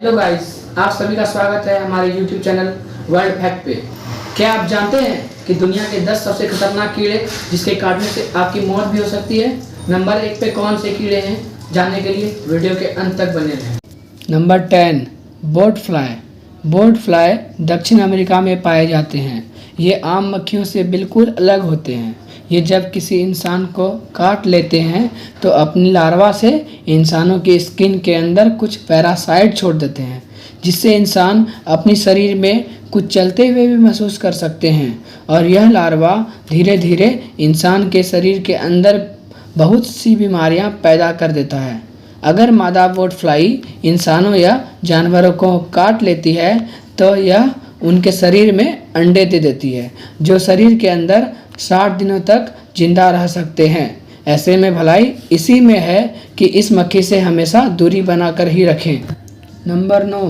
Hello guys, आप सभी का स्वागत है हमारे YouTube चैनल वर्ल्ड फैक्ट पे। क्या आप जानते हैं कि दुनिया के 10 सबसे खतरनाक कीड़े जिसके काटने से आपकी मौत भी हो सकती है? नंबर 1 पे कौन से कीड़े हैं, जानने के लिए वीडियो के अंत तक बने रहें। Number 10, board fly. Board fly दक्षिण अमेरिका में पाए जाते हैं। ये आम मक्खियों से बिल्कुल अलग होते हैं। ये जब किसी इंसान को काट लेते हैं तो अपनी लार्वा से इंसानों की स्किन के अंदर कुछ पैरासाइट छोड़ देते हैं, जिससे इंसान अपनी शरीर में कुछ चलते हुए भी महसूस कर सकते हैं। और यह लार्वा धीरे धीरे इंसान के शरीर के अंदर बहुत सी बीमारियां पैदा कर देता है। अगर मादा बोर्ड फ्लाई इंसानों या जानवरों को काट लेती है तो यह उनके शरीर में अंडे दे देती है, जो शरीर के अंदर 60 दिनों तक जिंदा रह सकते हैं। ऐसे में भलाई इसी में है कि इस मक्खी से हमेशा दूरी बनाकर ही रखें। Number 9,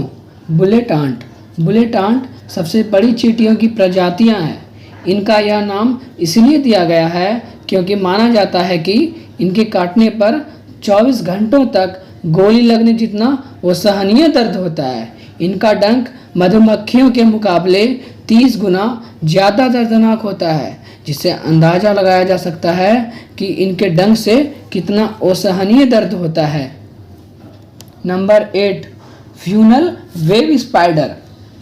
bullet ant. Bullet ant सबसे बड़ी चींटियों की प्रजातियां हैं। इनका यह नाम इसलिए दिया गया है क्योंकि माना जाता है कि इनके काटने पर 24 घंटों तक गोली लगने जितना असहनीय दर्द होता है। इनका डंक मधुमक्खियों के मुकाबले 30 गुना ज़्यादा दर्दनाक होता है, जिससे अंदाज़ा लगाया जा सकता है कि इनके डंक से कितना असहनीय दर्द होता है। Number 8, funnel web spider.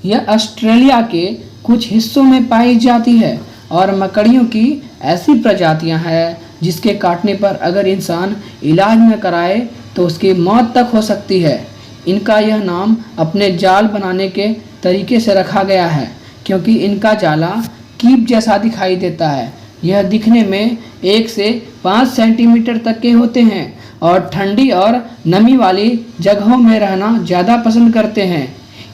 यह ऑस्ट्रेलिया के कुछ हिस्सों में पाई जाती है और मकड़ियों की ऐसी प्रजातियां हैं जिसके काटने पर अगर इंसान इलाज न कराए तो उसकी मौत तक हो सकती है। इनका यह नाम अपने जाल बनाने के तरीके से रखा गया है, क्योंकि इनका जाला कीप जैसा दिखाई देता है। यह दिखने में 1 से 5 सेंटीमीटर तक के होते हैं और ठंडी और नमी वाली जगहों में रहना ज़्यादा पसंद करते हैं।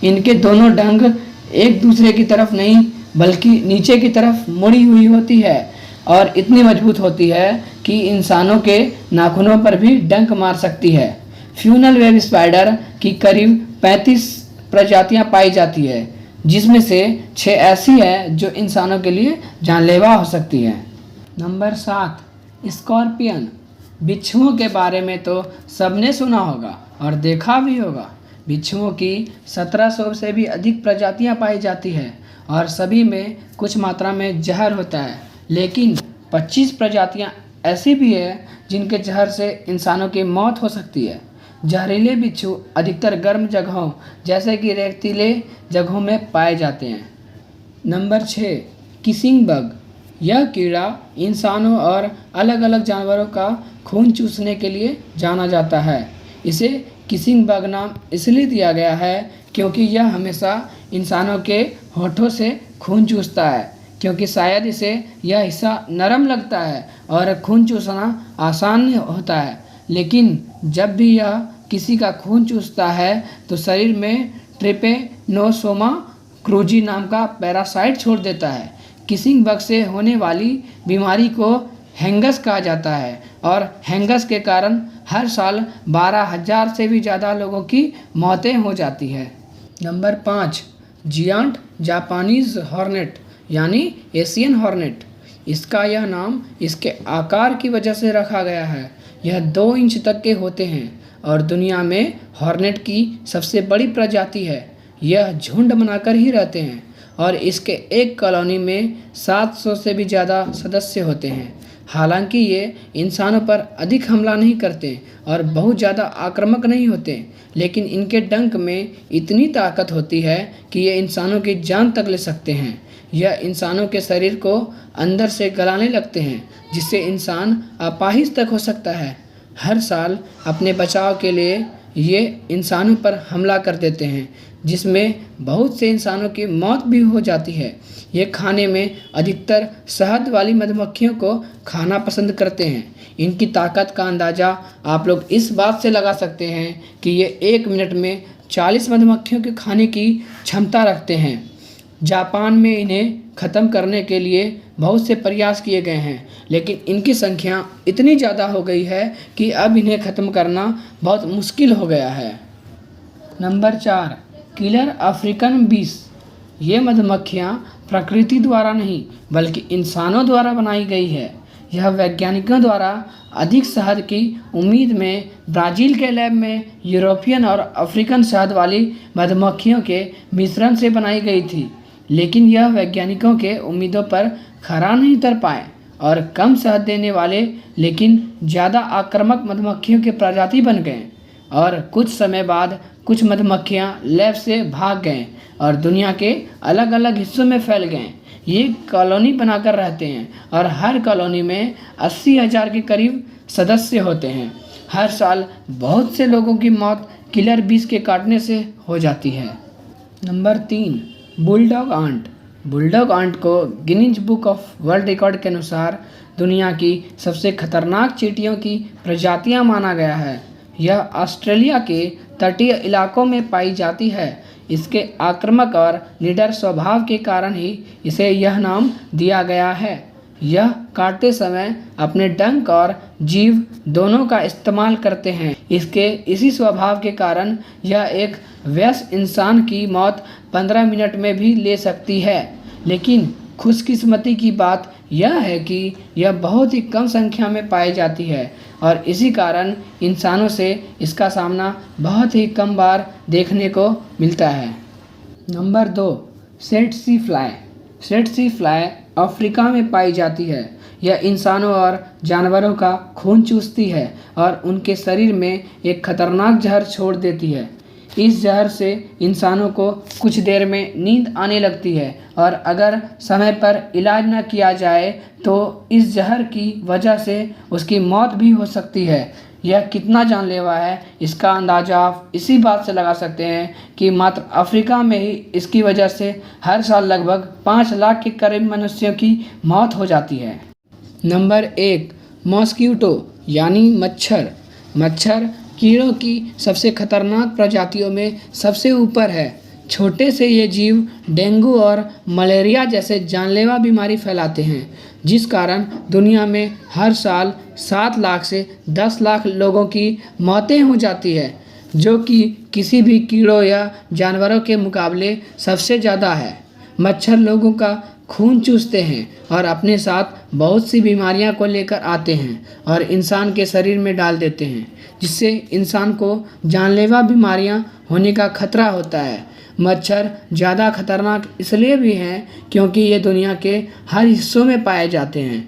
इनके दोनों डंक एक दूसरे की तरफ नहीं बल्कि नीचे की तरफ मुड़ी हुई होती है और इतनी मजबूत होती है कि इंसानों के नाखूनों पर भी डंक मार सकती है। फ्यूनल वेब स्पाइडर की करीब 35 प्रजातियां पाई जाती है, जिसमें से 6 ऐसी है जो इंसानों के लिए जानलेवा हो सकती है। Number 7, scorpion. बिच्छुओं के बारे में तो सबने सुना होगा और देखा भी होगा। बिच्छुओं की 1700 से भी अधिक प्रजातियां पाई जाती है और सभी में कुछ मात्रा में जहर होता है, लेकिन 25 प्रजातियां ऐसी भी है जिनके जहर से इंसानों की मौत हो सकती है। जहरीले बिच्छू अधिकतर गर्म जगहों जैसे कि रेतीले जगहों में पाए जाते हैं। Number 6, kissing bug. यह कीड़ा इंसानों और अलग अलग जानवरों का खून चूसने के लिए जाना जाता है। इसे किसिंग बग नाम इसलिए दिया गया है क्योंकि यह हमेशा इंसानों के होठों से खून चूसता है, क्योंकि शायद इसे यह हिस्सा नरम लगता है और खून चूसना आसान होता है। लेकिन जब भी यह किसी का खून चूसता है तो शरीर में ट्रिपेनोसोमा क्रूजी नाम का पैरासाइट छोड़ देता है। किसिंग बग से होने वाली बीमारी को हैंगस कहा जाता है और हैंगस के कारण हर साल 12,000 से भी ज़्यादा लोगों की मौतें हो जाती है। नंबर 5, जियांट जापानीज हॉर्नेट यानी एशियन हॉर्नेट। इसका यह नाम इसके आकार की वजह से रखा गया है। यह 2 इंच तक के होते हैं और दुनिया में हॉर्नेट की सबसे बड़ी प्रजाति है। यह झुंड बनाकर ही रहते हैं और इसके एक कॉलोनी में 700 से भी ज़्यादा सदस्य होते हैं। हालांकि ये इंसानों पर अधिक हमला नहीं करते और बहुत ज़्यादा आक्रामक नहीं होते, लेकिन इनके डंक में इतनी ताकत होती है कि ये इंसानों की जान तक ले सकते हैं। यह इंसानों के शरीर को अंदर से गलाने लगते हैं, जिससे इंसान अपाहिज तक हो सकता है। हर साल अपने बचाव के लिए ये इंसानों पर हमला कर देते हैं, जिसमें बहुत से इंसानों की मौत भी हो जाती है। ये खाने में अधिकतर शहद वाली मधुमक्खियों को खाना पसंद करते हैं। इनकी ताकत का अंदाज़ा आप लोग इस बात से लगा सकते हैं कि ये 1 मिनट में 40 मधुमक्खियों के खाने की क्षमता रखते हैं। जापान में इन्हें ख़त्म करने के लिए बहुत से प्रयास किए गए हैं, लेकिन इनकी संख्या इतनी ज़्यादा हो गई है कि अब इन्हें ख़त्म करना बहुत मुश्किल हो गया है। नंबर 4, किलर अफ्रीकन बीस। ये मधुमक्खियाँ प्रकृति द्वारा नहीं बल्कि इंसानों द्वारा बनाई गई है। यह वैज्ञानिकों द्वारा अधिक शहद की उम्मीद में ब्राज़ील के लैब में यूरोपियन और अफ्रीकन शहद वाली मधुमक्खियों के मिश्रण से बनाई गई थी, लेकिन यह वैज्ञानिकों के उम्मीदों पर खरा नहीं उतर पाए और कम शहद देने वाले लेकिन ज़्यादा आक्रामक मधुमक्खियों के प्रजाति बन गए और कुछ समय बाद कुछ मधुमक्खियाँ लैब से भाग गए और दुनिया के अलग अलग हिस्सों में फैल गए। ये कॉलोनी बनाकर रहते हैं और हर कॉलोनी में 80,000 के करीब सदस्य होते हैं। हर साल बहुत से लोगों की मौत किलर बीस के काटने से हो जाती है। Number 3, bulldog ant. Bulldog ant को Guinness book of world record के अनुसार दुनिया की सबसे खतरनाक चींटियों की प्रजातियां माना गया है। यह ऑस्ट्रेलिया के तटीय इलाकों में पाई जाती है। इसके आक्रामक और निडर स्वभाव के कारण ही इसे यह नाम दिया गया है। यह काटते समय अपने डंक और जीभ दोनों का इस्तेमाल करते हैं। इसके इसी स्वभाव के कारण यह एक वयस्क इंसान की मौत 15 मिनट में भी ले सकती है, लेकिन खुशकिस्मती की बात यह है कि यह बहुत ही कम संख्या में पाई जाती है और इसी कारण इंसानों से इसका सामना बहुत ही कम बार देखने को मिलता है। Number 2, tsetse fly. Tsetse fly Africa में पाई जाती है। यह इंसानों और जानवरों का खून चूसती है और उनके शरीर में एक खतरनाक जहर छोड़ देती है। इस जहर से इंसानों को कुछ देर में नींद आने लगती है और अगर समय पर इलाज न किया जाए तो इस जहर की वजह से उसकी मौत भी हो सकती है। यह कितना जानलेवा है इसका अंदाज़ा आप इसी बात से लगा सकते हैं कि मात्र अफ्रीका में ही इसकी वजह से हर साल लगभग 5 लाख के करीब मनुष्यों की मौत हो जाती है। नंबर 1, मॉस्किटो यानी मच्छर। मच्छर कीड़ों की सबसे खतरनाक प्रजातियों में सबसे ऊपर है। छोटे से ये जीव डेंगू और मलेरिया जैसे जानलेवा बीमारी फैलाते हैं, जिस कारण दुनिया में हर साल 7 लाख से 10 लाख लोगों की मौतें हो जाती है, जो कि किसी भी कीड़ों या जानवरों के मुकाबले सबसे ज़्यादा है। मच्छर लोगों का खून चूसते हैं और अपने साथ बहुत सी बीमारियां को लेकर आते हैं और इंसान के शरीर में डाल देते हैं, जिससे इंसान को जानलेवा बीमारियां होने का खतरा होता है। मच्छर ज़्यादा खतरनाक इसलिए भी हैं क्योंकि ये दुनिया के हर हिस्सों में पाए जाते हैं